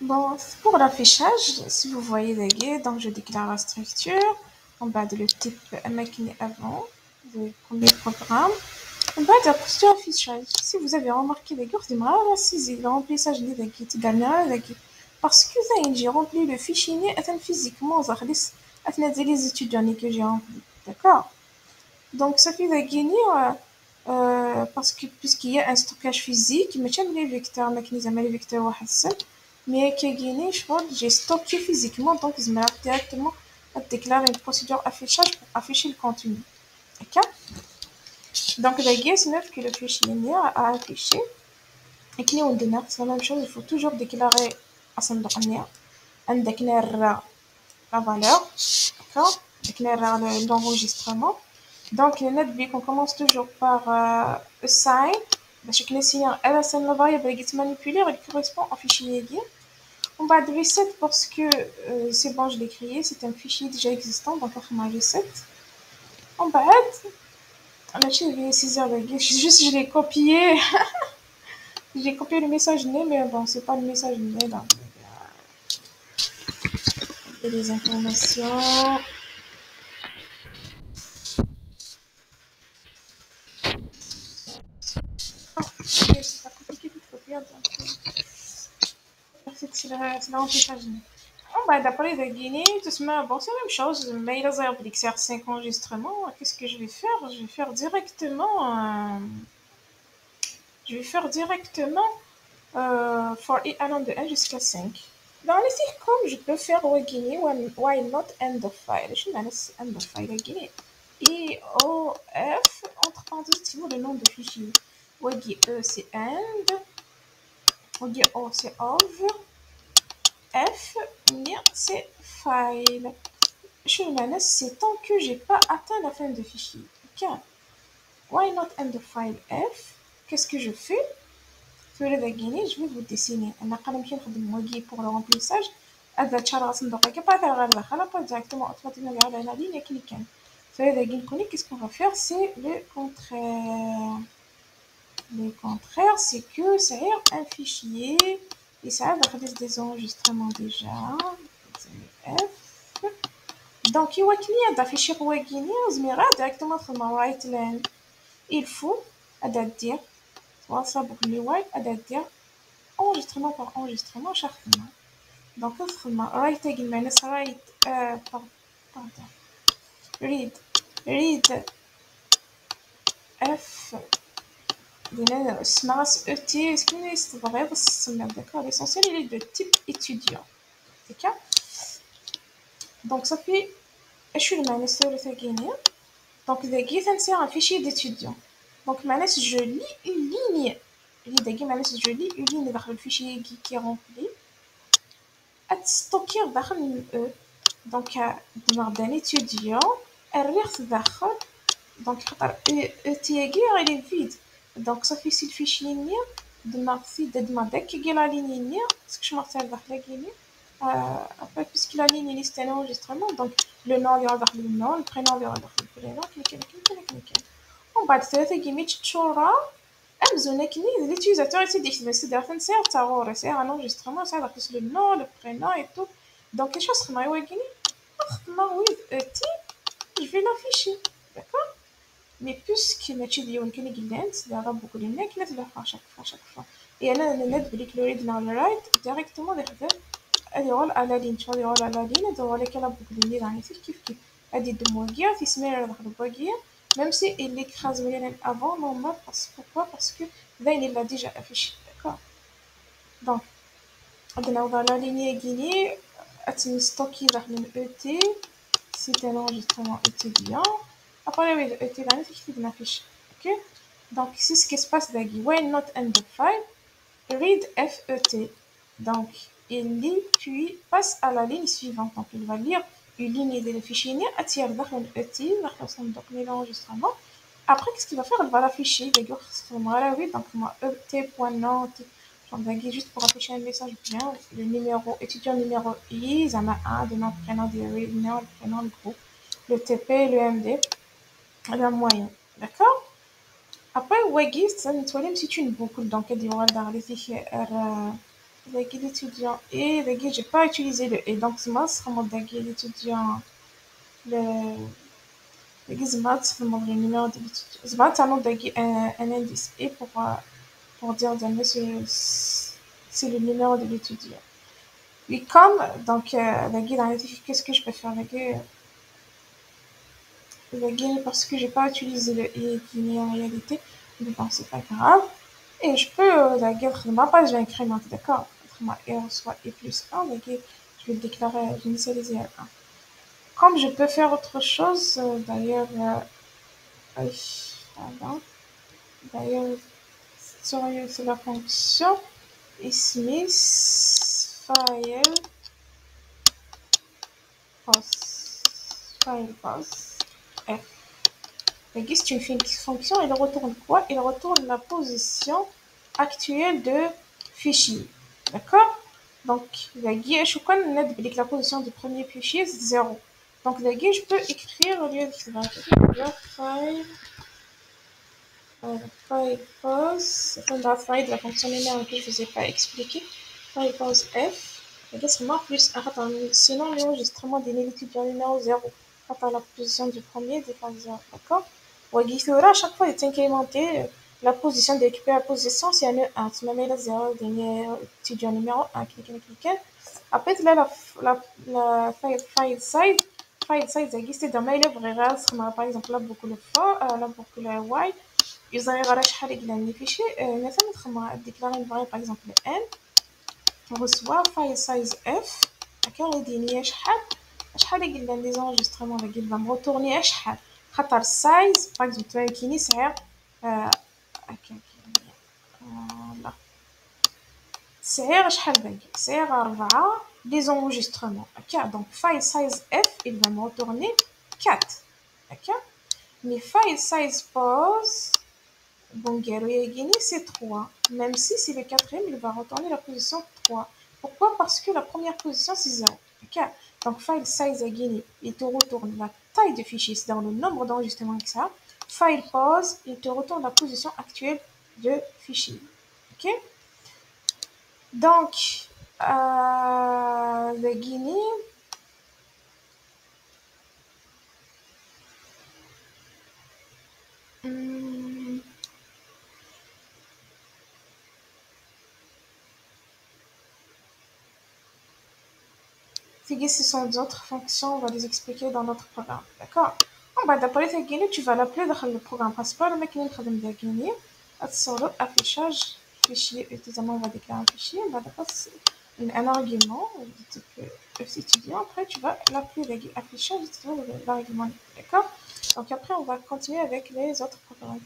Bon, pour l'affichage, si vous voyez les guides, donc je déclare la structure, en bas de le type maquillé avant, le premier programme. En bas de la posture affichage, si vous avez remarqué les guides, le remplissage des guides également les guides. Parce que j'ai rempli le fichier physiquement, les étudiants que j'ai rempli. D'accord? Donc, ça fait gagner parce que puisqu'il y a un stockage physique, mais j'aime les vecteurs, mais les vecteurs واحد seul, mais qui gagné, je crois, j'ai stocké physiquement, donc je me directement à déclarer une procédure affichage pour afficher le contenu. Ok? Donc, la guise c'est neuf que le fichier à afficher. Et que on démarre, c'est la même chose, il faut toujours déclarer à son dernier, un déclarer la valeur, d'accord? Déclarer l'enregistrement. Donc, le net, on commence toujours par assign. باش كنسيان انا سن la variable اللي manipuler elle correspond au fichier guide. On va de reset parce que c'est bon, je l'ai créé, c'est un fichier déjà existant, donc on va reset. On va j'ai 6 heures de guide, juste je l'ai copié. J'ai copié le message né, mais bon, c'est pas le message né là. Il y a des informations. Oh, c'est pas compliqué de copier, donc c'est l'emplissage né. Bah, d'après les Guinée, bon, c'est la même chose, mais il a appris que c'est 5 enregistrements. Qu'est-ce que je vais faire? Je vais faire directement for i allant de 1 jusqu'à 5. Dans les comme je peux faire au Guinée, why not end of file? Je vais end of file Guinée. IOF, entre parenthèses, c'est le nom de fichier. Wagi E, c'est end. Wagi O, c'est of. F, c'est file. Je me c'est tant que j'ai pas atteint la fin de fichier. Ok. Why not end the file F? Qu'est-ce que je fais? Je vais vous dessiner. On a quand même fait pour le remplissage. هذا تشار غنصندوق pas pas directement automatiquement على la ligne cliquer. Qu'est-ce qu'on va faire? C'est le contraire. Le contraire, c'est que c'est un fichier et ça va faire des enregistrements déjà. F. Donc, il y a d'afficher Wagini, on directement sur ma right line. Il faut, dire, soit ça pour le white, dire, enregistrement par enregistrement, chacun. Donc, on right again, right, pardon, read, F, smart ET, ce qui est vrai, c'est d'accord, l'essentiel, il est de type étudiant. Ok? Donc, ça fait, je suis le ministère de la Guinée. Donc, c'est un fichier d'étudiant. Donc, je lis une ligne. Je lis une ligne dans le fichier qui est rempli. À stocker dans le E. Donc, d'un étudiant, donc, il est vide. Donc, ça fait si le fichier de la ligne, ce que je m'appelle la ligne. Après, puisque la ligne est un enregistrement, donc le nom vient vers le nom, le prénom vient vers le prénom, cliquez. On va dire que l'utilisateur essaie d'activer un enregistrement, ça va le nom, le prénom et tout. Donc, les choses sont je vais l'afficher. D'accord? Mais puisque notre vidéo est lente, il y aura beaucoup de nez qui les à chaque fois. Et là, on a le read dans le right directement derrière à la ligne. Tu vois, à la ligne, tu vois qu'il y a beaucoup de nez dans les fils qui هذه الدموية في سمير داخل الباقية même si il l'écrase avant normal pourquoi parce que là il l'a déjà affiché d'accord donc عندنا dans la ligne guinée أتم ستوكي داخل ال ET c'est un enregistrement étudiant après le ET là نكتب نافيش ok donc c'est ce qui se passe داقي when not end the file read FET donc il lit puis passe à la ligne suivante donc il va lire une ligne de fichier attire dans l'outil dans son document d'enregistrement. Après, qu'est-ce qu'il va faire? Il va l'afficher. D'ailleurs, donc moi et.note. Juste pour afficher un message bien. Le numéro étudiant numéro I, ça m'a un de notre prénom de réunion, le prénom du groupe, le TP, le MD, la moyenne. D'accord? Après, Wagis, ça nettoie c'est une boucle. Donc, il y aura dans les fichiers l'étudiant et j'ai pas utilisé le et donc c'est moi l'étudiant le c'est le numéro de l'étudiant c'est un indice et pour dire de c'est le numéro de l'étudiant. Et comme donc qu'est-ce que je peux faire parce que j'ai pas utilisé le et qui est en réalité, mais bon c'est pas grave. Et je peux ma page je vais incrémenter, d'accord? Ma et reçoit et plus 1, je vais le déclarer, je vais initialiser à 1. Comme je peux faire autre chose, d'ailleurs, pardon, d'ailleurs, sur la fonction ici, file post f. C'est une fonction, il retourne quoi? Il retourne la position actuelle de fichier. D'accord? Donc, je connais la position du premier fichier, c'est 0. Donc, je peux écrire au lieu de file pause, c'est un file de la fonction linéaire que je ne vous ai pas expliqué. File pause f. C'est moi plus sinon l'enregistrement des étudiants numéro 0. Attends la position du premier dépasse 0. D'accord? À chaque fois, il est incrémenté la position de récupérer la position, c'est un 1. Tu me mets la 0, dernier étudiant numéro 1, cliquez. Après, là, la file size existe dans mail par exemple, là, beaucoup le for, là, beaucoup le while. يظهر على شحال يقلان fichier مثلا نخدمو déclarer une variable par exemple n on reçoit file size f d'accord يديني شحال يقلان des enregistrements il va me retourner شحال خاطر size par exemple كيني صغير voilà صغير شحال باقي صغير 4 des enregistrements ok donc file size f il va me retourner 4 ok mais file size pause Bongero Yagini, c'est 3. Même si c'est le quatrième, il va retourner la position 3. Pourquoi? Parce que la première position, c'est 0. Okay. Donc, file size Yagini, il te retourne la taille du fichier, c'est-à-dire le nombre d'enregistrements que ça. File pause, il te retourne la position actuelle de fichier. Ok? Donc, Yagini, ce sont d'autres fonctions, on va les expliquer dans notre programme. D'accord? D'après tu vas l'appeler dans le programme principal, mais qui est affichage fichier. Évidemment, on va déclarer un fichier. On va passer un argument du type étudiant. Après, tu vas l'appeler affichage, l'argument. D'accord? Donc après, on va continuer avec les autres programmes.